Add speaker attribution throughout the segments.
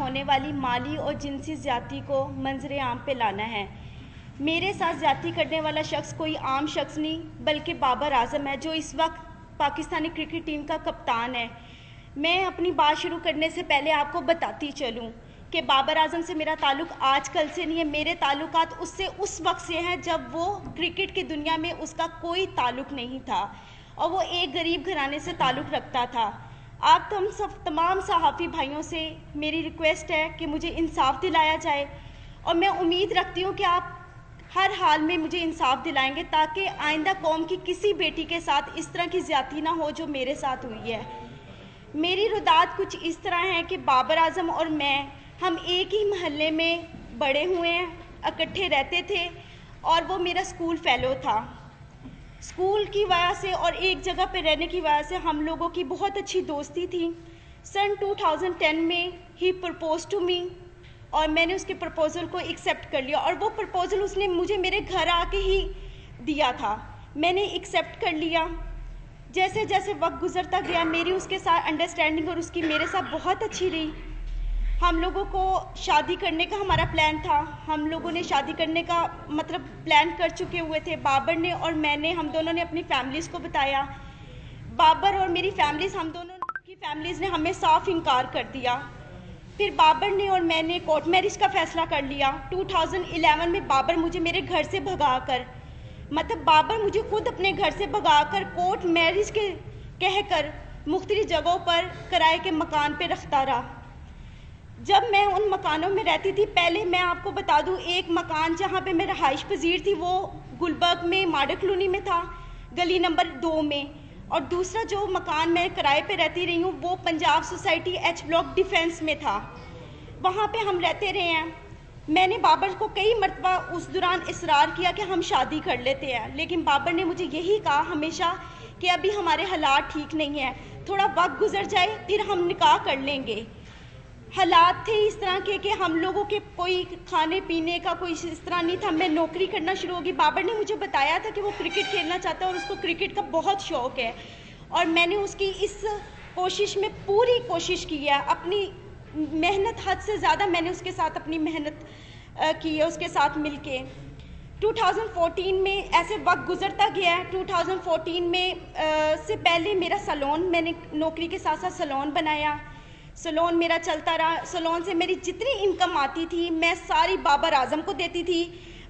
Speaker 1: होने वाली माली और जिनसी ज़्यादती को मंजर आम पे लाना है। मेरे साथ ज़्यादती करने वाला शख्स कोई आम शख्स नहीं बल्कि बाबर आजम है, जो इस वक्त पाकिस्तानी क्रिकेट टीम का कप्तान है। मैं अपनी बात शुरू करने से पहले आपको बताती चलूँ कि बाबर आजम से मेरा ताल्लुक़ आज कल से नहीं है। मेरे ताल्लुकात उससे उस वक्त से हैं जब वो क्रिकेट की दुनिया में उसका कोई ताल्लुक़ नहीं था और वो एक गरीब घराने से ताल्लुक़ रखता था। आप तो हम सब तमाम सहाफ़ी भाइयों से मेरी रिक्वेस्ट है कि मुझे इंसाफ दिलाया जाए और मैं उम्मीद रखती हूँ कि आप हर हाल में मुझे इंसाफ दिलाएंगे ताकि आइंदा कौम की किसी बेटी के साथ इस तरह की ज़्यादती ना हो जो मेरे साथ हुई है। मेरी रुदात कुछ इस तरह है कि बाबर आजम और हम एक ही महल्ले में बड़े हुए हैं, इकट्ठे रहते थे और वो मेरा स्कूल फेलो था। स्कूल की वजह से और एक जगह पे रहने की वजह से हम लोगों की बहुत अच्छी दोस्ती थी। सन 2010 में ही प्रपोज टू मी और मैंने उसके प्रपोज़ल को एक्सेप्ट कर लिया और वो प्रपोज़ल उसने मुझे मेरे घर आके ही दिया था। मैंने एक्सेप्ट कर लिया। जैसे जैसे वक्त गुजरता गया मेरी उसके साथ अंडरस्टैंडिंग और उसकी मेरे साथ बहुत अच्छी रही। हम लोगों को शादी करने का हमारा प्लान था। हम लोगों ने शादी करने का मतलब प्लान कर चुके हुए थे। बाबर ने और मैंने, हम दोनों ने अपनी फैमिलीज़ को बताया। बाबर और मेरी फैमिलीज़, हम दोनों की फैमिलीज़ ने हमें साफ इनकार कर दिया। फिर बाबर ने और मैंने कोर्ट मैरिज का फ़ैसला कर लिया। 2011 में बाबर मुझे मेरे घर से भगाकर, मतलब बाबर मुझे खुद अपने घर से भगाकर कोर्ट मैरिज के कहकर मुख्तलिफ जगहों पर किराए के मकान पे रखता रहा। जब मैं उन मकानों में रहती थी, पहले मैं आपको बता दूं, एक मकान जहाँ पे मैं रहाइश पजीर थी वो गुलबर्ग में माडा कॉलोनी में था, गली नंबर 2 में, और दूसरा जो मकान मैं किराए पे रहती रही हूँ वो Punjab society H block defence में था। वहाँ पे हम रहते रहे हैं। मैंने बाबर को कई मरतबा उस दौरान इसरार किया कि हम शादी कर लेते हैं, लेकिन बाबर ने मुझे यही कहा हमेशा कि अभी हमारे हालात ठीक नहीं है, थोड़ा वक्त गुजर जाए फिर हम निकाह कर लेंगे। हालात थे इस तरह के कि हम लोगों के कोई खाने पीने का कोई इस तरह नहीं था। मैं नौकरी करना शुरू होगी। बाबर ने मुझे बताया था कि वो क्रिकेट खेलना चाहता है और उसको क्रिकेट का बहुत शौक़ है और मैंने उसकी इस कोशिश में पूरी कोशिश की है। अपनी मेहनत हद से ज़्यादा मैंने उसके साथ अपनी मेहनत की है, उसके साथ मिलके। 2014 में ऐसे वक्त गुजरता गया है। 2014 में से पहले मेरा सैलून, मैंने नौकरी के साथ साथ सैलून बनाया। सैलून मेरा चलता रहा। सैलून से मेरी जितनी इनकम आती थी मैं सारी बाबर आजम को देती थी।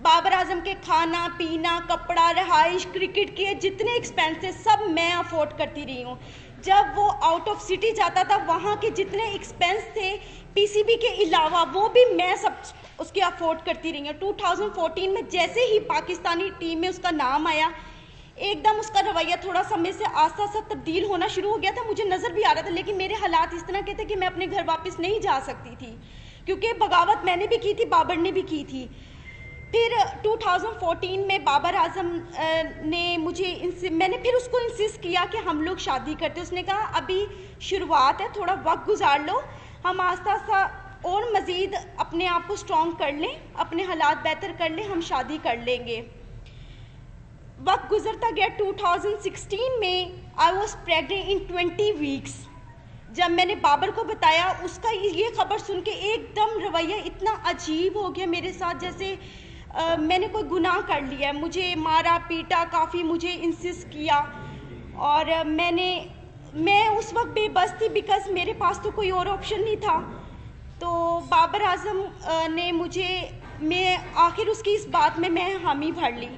Speaker 1: बाबर आजम के खाना पीना, कपड़ा, रहाइश, क्रिकेट के जितने एक्सपेंसेस सब मैं अफोर्ड करती रही हूँ। जब वो आउट ऑफ सिटी जाता था वहाँ के जितने एक्सपेंस थे पीसीबी के अलावा वो भी मैं सब उसके अफोर्ड करती रही हूँ। 2014 में जैसे ही पाकिस्तानी टीम में उसका नाम आया, एकदम उसका रवैया थोड़ा सा मेरे से आस्ता आस्ता तब्दील होना शुरू हो गया था। मुझे नज़र भी आ रहा था, लेकिन मेरे हालात इस तरह के थे कि मैं अपने घर वापस नहीं जा सकती थी, क्योंकि बगावत मैंने भी की थी, बाबर ने भी की थी। फिर 2014 में बाबर आजम ने मैंने फिर उसको इंसिस्ट किया कि हम लोग शादी करते। उसने कहा अभी शुरुआत है, थोड़ा वक्त गुजार लो, हम आस्ता आस्ता और मज़ीद अपने आप को स्ट्रॉन्ग कर लें, अपने हालात बेहतर कर लें, हम शादी कर लेंगे। वक्त गुजरता गया। 2016 में I was pregnant in 20 weeks. जब मैंने बाबर को बताया, उसका ये खबर सुन के एकदम रवैया इतना अजीब हो गया मेरे साथ, जैसे मैंने कोई गुनाह कर लिया है। मुझे मारा पीटा, काफ़ी मुझे इंसिस्ट किया और मैं उस वक्त बेबस थी बिकॉज मेरे पास तो कोई और ऑप्शन नहीं था। तो बाबर आजम ने मैं आखिर उसकी इस बात में मैं हामी भर ली।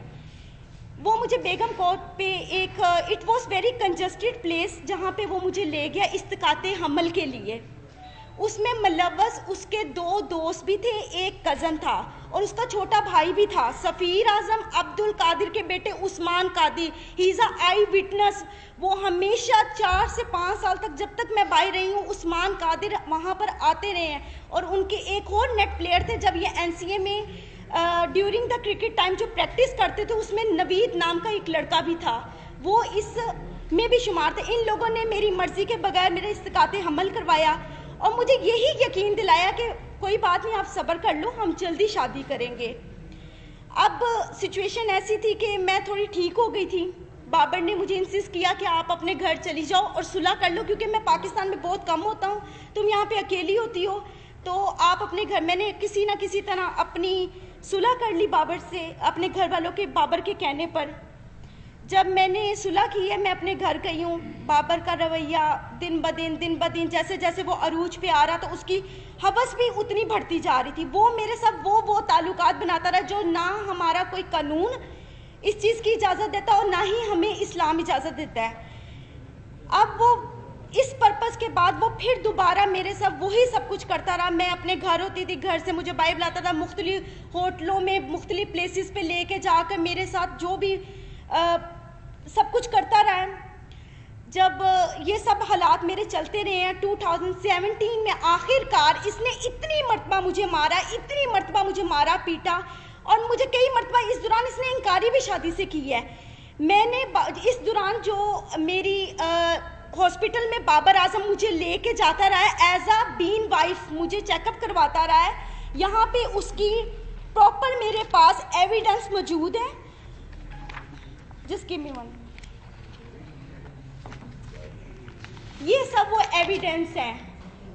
Speaker 1: वो मुझे बेगम कोर्ट पे एक it was very congested place जहाँ पे वो मुझे ले गया इस्तिकाते हमल के लिए। उसमें मुलव्वस उसके 2 दोस्त भी थे, एक कज़न था और उसका छोटा भाई भी था, सफ़ीर आज़म अब्दुल कादिर के बेटे Usman Qadir. He is a eyewitness. वो हमेशा 4 से 5 साल तक, जब तक मैं बाहर रही हूँ, उस्मान कादिर वहाँ पर आते रहे हैं। और उनके एक और नेट प्लेयर थे, जब ये NCA में ड्यूरिंग द क्रिकेट टाइम जो प्रैक्टिस करते थे उसमें नवीद नाम का एक लड़का भी था, वो इस में भी शुमार थे। इन लोगों ने मेरी मर्ज़ी के बगैर मेरे इस्तिकाते हमल करवाया और मुझे यही यकीन दिलाया कि कोई बात नहीं, आप सब्र कर लो, हम जल्दी शादी करेंगे। अब सिचुएशन ऐसी थी कि मैं थोड़ी ठीक हो गई थी। बाबर ने मुझे इंसिस्ट किया कि आप अपने घर चली जाओ और सुलह कर लो, क्योंकि मैं पाकिस्तान में बहुत कम होता हूँ, तुम यहाँ पे अकेली होती हो, तो आप अपने घर, मैंने किसी ना किसी तरह अपनी सुलह कर ली बाबर से, अपने घर वालों के, बाबर के कहने पर। जब मैंने सुलह की है, मैं अपने घर गई हूँ। बाबर का रवैया दिन ब दिन जैसे जैसे वो अरूज पे आ रहा, तो उसकी हवस भी उतनी बढ़ती जा रही थी। वो मेरे साथ वो ताल्लुकात बनाता रहा जो ना हमारा कोई कानून इस चीज़ की इजाज़त देता और ना ही हमें इस्लाम इजाज़त देता है। अब वो इस पर्पस के बाद वो फिर दोबारा मेरे साथ वही सब कुछ करता रहा। मैं अपने घर होती थी, घर से मुझे बाइबल आता था, मुख्तलिफ होटलों में, मुख्तलिफ प्लेसेस पे लेके जाकर मेरे साथ जो भी सब कुछ करता रहा है। जब ये सब हालात मेरे चलते रहे हैं, 2017 में आखिरकार इसने इतनी मरतबा मुझे मारा, इतनी मरतबा मुझे मारा पीटा, और मुझे कई मरतबा इस दौरान इसने इनकारी भी शादी से की है। मैंने इस दौरान जो मेरी हॉस्पिटल में बाबर आजम मुझे लेके जाता रहा है, एज अ बीन वाइफ मुझे चेकअप करवाता रहा है। यहाँ पे उसकी प्रॉपर मेरे पास एविडेंस मौजूद है। Just give me one. ये सब वो एविडेंस है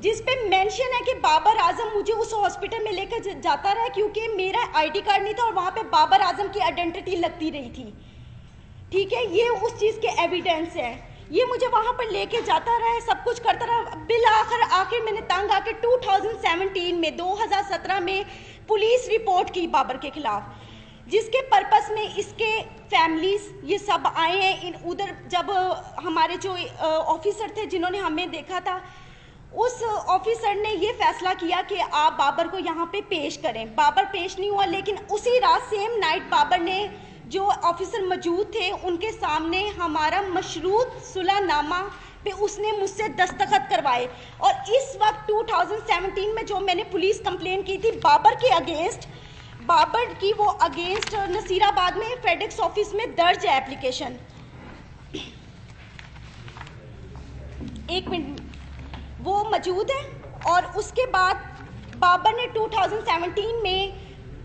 Speaker 1: जिस पे मेंशन है कि बाबर आजम मुझे उस हॉस्पिटल में लेकर जाता रहा क्योंकि मेरा आईडी कार्ड नहीं था और वहाँ पे बाबर आजम की आइडेंटिटी लगती रही थी। ठीक है, ये उस चीज़ के एविडेंस है। ये मुझे वहाँ पर लेके जाता रहा है, सब कुछ करता रहा। बिल आखिर मैंने तंग आके 2017 में पुलिस रिपोर्ट की बाबर के खिलाफ, जिसके पर्पस में इसके फैमिलीज ये सब आए हैं। उधर जब हमारे जो ऑफिसर थे जिन्होंने हमें देखा था, उस ऑफिसर ने ये फैसला किया कि आप बाबर को यहाँ पे पेश करें। बाबर पेश नहीं हुआ, लेकिन उसी रात सेम नाइट बाबर ने, जो ऑफिसर मौजूद थे उनके सामने, हमारा मशरूत सुलहनामा पे उसने मुझसे दस्तखत करवाए। और इस वक्त 2017 में जो मैंने पुलिस कंप्लेन की थी बाबर के अगेंस्ट, बाबर की वो अगेंस्ट नसीराबाद में फेडेक्स ऑफिस में दर्ज है एप्लीकेशन। एक मिनट, वो मौजूद है। और उसके बाद बाबर ने 2017 में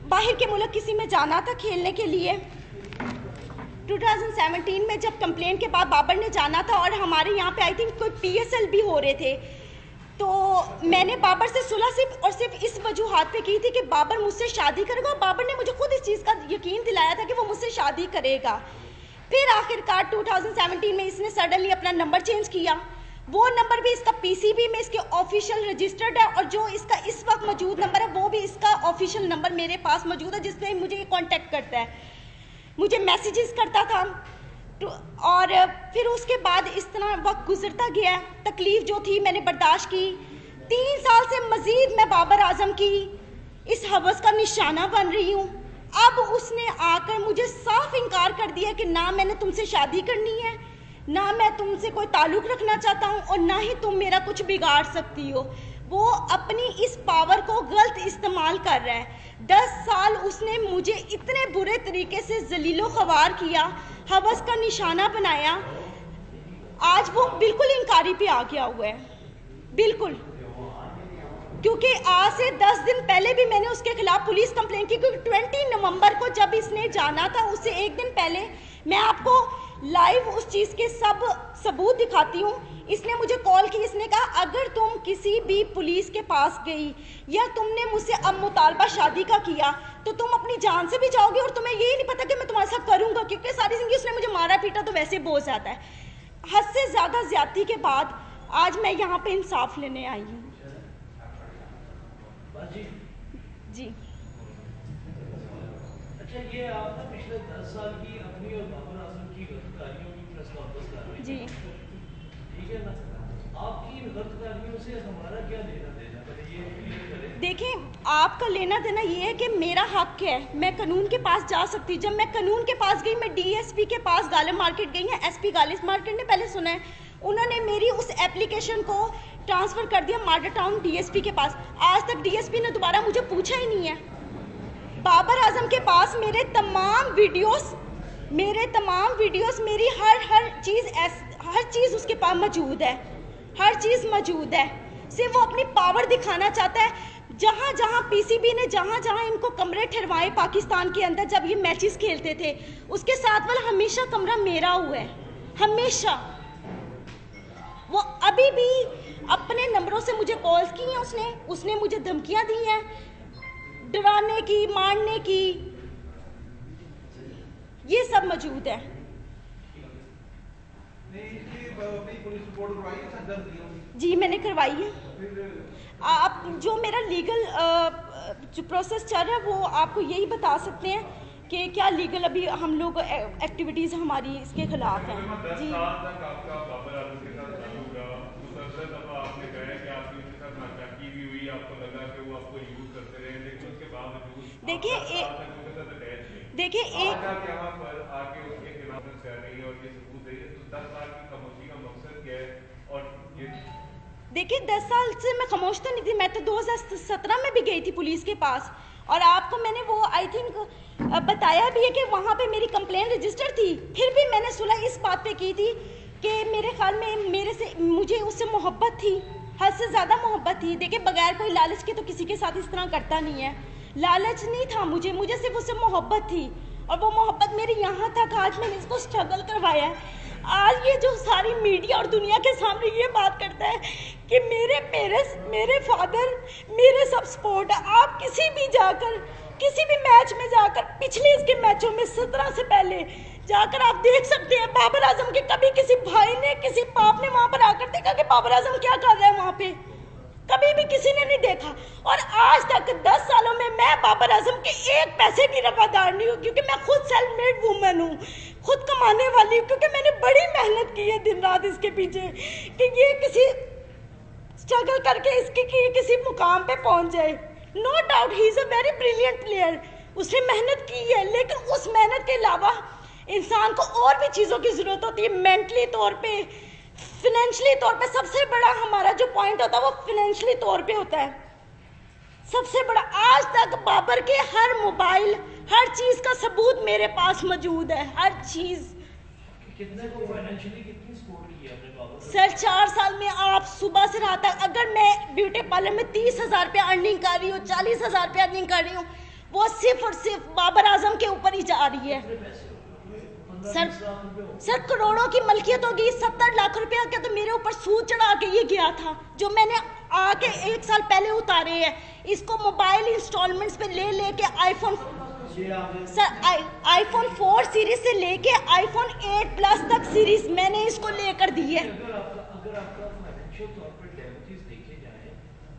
Speaker 1: बाहर के मुल्क किसी में जाना था खेलने के लिए। 2017 में जब कंप्लेन के बाद बाबर ने जाना था और हमारे यहाँ पे आई थिंक कोई PSL भी हो रहे थे, तो मैंने बाबर से सुलह सिर्फ इस वजूहात पे की थी कि बाबर मुझसे शादी करेगा, और बाबर ने मुझे खुद इस चीज़ का यकीन दिलाया था कि वो मुझसे शादी करेगा। फिर आखिरकार 2017 में इसने सडनली अपना नंबर चेंज किया। वो नंबर भी इसका PCB में इसके ऑफिशियल रजिस्टर्ड है, और जो इसका इस वक्त मौजूद नंबर है वो भी इसका ऑफिशियल नंबर मेरे पास मौजूद है, जिससे मुझे ये कॉन्टेक्ट करता है, मुझे मैसेजेस करता था। और फिर उसके बाद इस तरह वक्त गुजरता गया। तकलीफ जो थी मैंने बर्दाश्त की। 3 साल से मजीद मैं बाबर आजम की इस हवस का निशाना बन रही हूँ। अब उसने आकर मुझे साफ इनकार कर दिया कि ना मैंने तुमसे शादी करनी है, ना मैं तुमसे कोई ताल्लुक़ रखना चाहता हूँ, और ना ही तुम मेरा कुछ बिगाड़ सकती हो। वो अपनी इस पावर को गलत इस्तेमाल कर रहा है। 10 साल उसने मुझे इतने बुरे तरीके से जलीलो ख्वार किया, हवस का निशाना बनाया। आज वो बिल्कुल इनकारी पे आ गया हुआ है, बिल्कुल। क्योंकि आज से 10 दिन पहले भी मैंने उसके खिलाफ पुलिस कंप्लेंट की, क्योंकि 20 नवंबर को जब इसने जाना था, उससे एक दिन पहले, मैं आपको लाइव उस चीज़ के सब सबूत दिखाती हूँ। इसने मुझे कॉल की, इसने कहा अगर तुम किसी भी पुलिस के पास गई या तुमने मुझसे अब मुतालबा शादी का किया तो तुम अपनी जान से भी जाओगे, और तुम्हें यही नहीं पता कि मैं तुम्हारे साथ करूँगा, क्योंकि सारी जिंदगी उसने मुझे मारा पीटा तो वैसे बहुत ज़्यादा है। हद से ज़्यादा ज्यादती के बाद आज मैं यहाँ पे इंसाफ लेने आई हूँ। जी
Speaker 2: अच्छा, ये आप ना पिछले 10 साल की अपनी और बाबर आजम की गलतकारियों की प्रेस कॉन्फ्रेंस कर रहे हैं
Speaker 1: जी,
Speaker 2: ठीक है ना? आपकी इन गलतकारियों से हमारा क्या लेना देना, पहले ये क्लियर करें।
Speaker 1: देखें, आपका लेना देना ये है कि मेरा हक है, मैं कानून के पास जा सकती हूँ। जब मैं कानून के पास गई, मैं DSP के पास गालिब मार्केट गई है, SP गालिब मार्केट ने पहले सुना है, उन्होंने मेरी उस एप्लीकेशन को ट्रांसफ़र कर दिया माडा टाउन DSP के पास। आज तक DSP ने दोबारा मुझे पूछा ही नहीं है। बाबर आजम के पास मेरे तमाम वीडियोस, मेरी हर चीज़ उसके पास मौजूद है, हर चीज़ मौजूद है। सिर्फ वो अपनी पावर दिखाना चाहता है। जहाँ जहाँ PCB ने जहाँ इनको कमरे ठहरवाए पाकिस्तान के अंदर, जब ये मैचेस खेलते थे, उसके साथ वाला हमेशा कमरा मेरा हुआ है, हमेशा। वो अभी भी अपने नंबरों से मुझे कॉल्स की हैं, उसने मुझे धमकियां दी हैं, डराने की, मारने की, ये सब मौजूद है। जी मैंने करवाई है। आप जो मेरा लीगल जो प्रोसेस चल रहा है वो आपको यही बता सकते हैं कि क्या लीगल अभी हम लोग एक्टिविटीज़ हमारी इसके खिलाफ हैं। जी देखिए देखिए देखिए 10 साल से मैं खामोश तो नहीं थी, मैं तो 2017 में भी गई थी पुलिस के पास, और आपको मैंने वो आई थिंक बताया भी है कि वहाँ पे मेरी कंप्लेंट रजिस्टर थी। फिर भी मैंने सुलह इस बात पे की थी कि मेरे ख्याल में मुझे उससे मोहब्बत थी, हद से ज़्यादा मोहब्बत थी। देखिए बगैर कोई लालच के तो किसी के साथ इस तरह करता नहीं है, लालच नहीं था मुझे सिर्फ उससे मोहब्बत थी, और वो मोहब्बत मेरी यहाँ तक आज मैंने इसको स्ट्रगल करवाया है। आज ये जो सारी मीडिया और दुनिया के सामने ये बात करता है कि मेरे पेरेंट्स, मेरे फादर, मेरे सब सपोर्ट है। आप किसी भी मैच में जाकर, पिछले इसके मैचों में 17 से पहले जाकर आप देख सकते हैं बाबर आजम के कभी किसी भाई ने, किसी बाप ने वहां पर आकर देखा कि बाबर आजम क्या कर रहा है वहां पे, कभी भी किसी ने नहीं देखा। और आज तक 10 सालों में मैं बाबर आजम के एक पैसे की रवादार नहीं हूँ, क्योंकि मैं खुद सेल्फ मेड वूमेन हूँ, खुद कमाने वाली हूँ, क्योंकि मैंने बड़ी मेहनत की है दिन रात इसके पीछे कि ये किसी स्ट्रगल करके इसके किसी मुकाम पे पहुंच जाए। No doubt he is a very brilliant player, उसने मेहनत की है, लेकिन उस मेहनत के अलावा इंसान को और भी चीज़ों की ज़रूरत होती है, मेंटली तौर पे, फिनेंशली तौर पे। सबसे बड़ा हमारा जो पॉइंट होता है वो फिनेंशली तौर पे होता है सबसे बड़ा। आज तक बाबर के हर मोबाइल, हर चीज़ का सबूत मेरे पास मौजूद है, हर चीज़।
Speaker 2: कितने को फाइनेंशियली कितनी सपोर्ट की है आपने बाबर?
Speaker 1: सर 4 साल में आप सुबह से रात तक, अगर मैं ब्यूटी पार्लर में 30,000 रुपया अर्निंग कर रही हूँ, 40,000 रुपया अर्निंग कर रही हूँ, वो सिर्फ और सिर्फ बाबर आजम के ऊपर ही जा रही है। सर करोड़ों की मलकियत होगी, 70 लाख रुपया का तो मेरे ऊपर सूद चढ़ा के ये गया था, जो मैंने आके 1 साल पहले उतारे हैं। इसको मोबाइल इंस्टॉलमेंट्स पे ले के आईफोन, सर आईफोन 4 सीरीज से लेके आईफोन 8 प्लस तक सीरीज मैंने इसको लेकर दी है।
Speaker 2: अगर आपका फाइनेंशियल तौर पर डैमेजेस देखे जाए,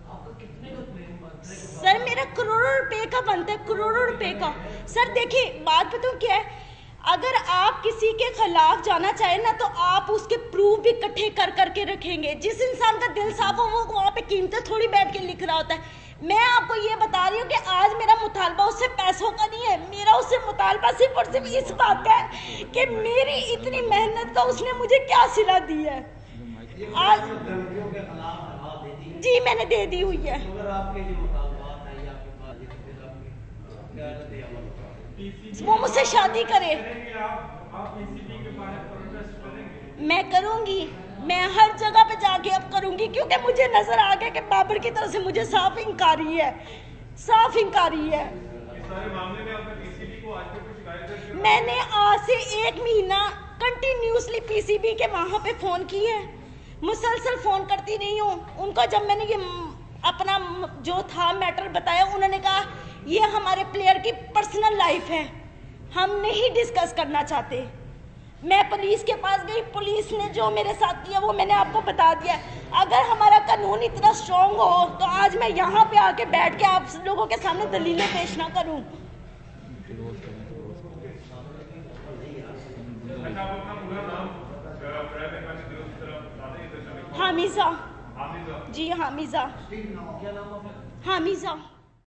Speaker 2: आपका कितने का क्लेम बनता है?
Speaker 1: सर मेरा करोड़ों रुपए का बनता है, करोड़ों रुपए का। सर देखिए बात बताऊं क्या है, अगर आप किसी के खिलाफ जाना चाहें ना तो आप उसके प्रूफ भी इकट्ठे कर करके रखेंगे। जिस इंसान का दिल साफ हो वो वहाँ पे कीमतें थोड़ी बैठ के लिख रहा होता है। मैं आपको ये बता रही हूँ कि आज मेरा मुतालबा उससे पैसों का नहीं है, मेरा उससे मुतालबा सिर्फ और सिर्फ इस बात का है कि मेरी इतनी मेहनत का उसने मुझे क्या सिला दी है। आज जी मैंने दे दी हुई है। वो मुझसे शादी करे, मैं करूंगी, मैं हर जगह पे जाके अब करूंगी, क्योंकि मुझे नजर आ गया कि बाबर की तरफ से मुझे साफ इंकारी है, साफ इंकारी है। मैंने आज से 1 महीना कंटिन्यूसली पीसीबी के वहां पे फोन किए हैं, मुसलसल फोन करती रही हूँ उनको। जब मैंने ये अपना जो था मैटर बताया, उन्होंने कहा ये हमारे प्लेयर की पर्सनल लाइफ है, हम नहीं डिस्कस करना चाहते। मैं पुलिस के पास गई, पुलिस ने जो मेरे साथ किया वो मैंने आपको बता दिया। अगर हमारा कानून इतना स्ट्रॉन्ग हो तो आज मैं यहाँ पे आके बैठ के आप लोगों के सामने दलीलें पेश ना करूँ। हामिजा जी, हामिजा, हामिजा।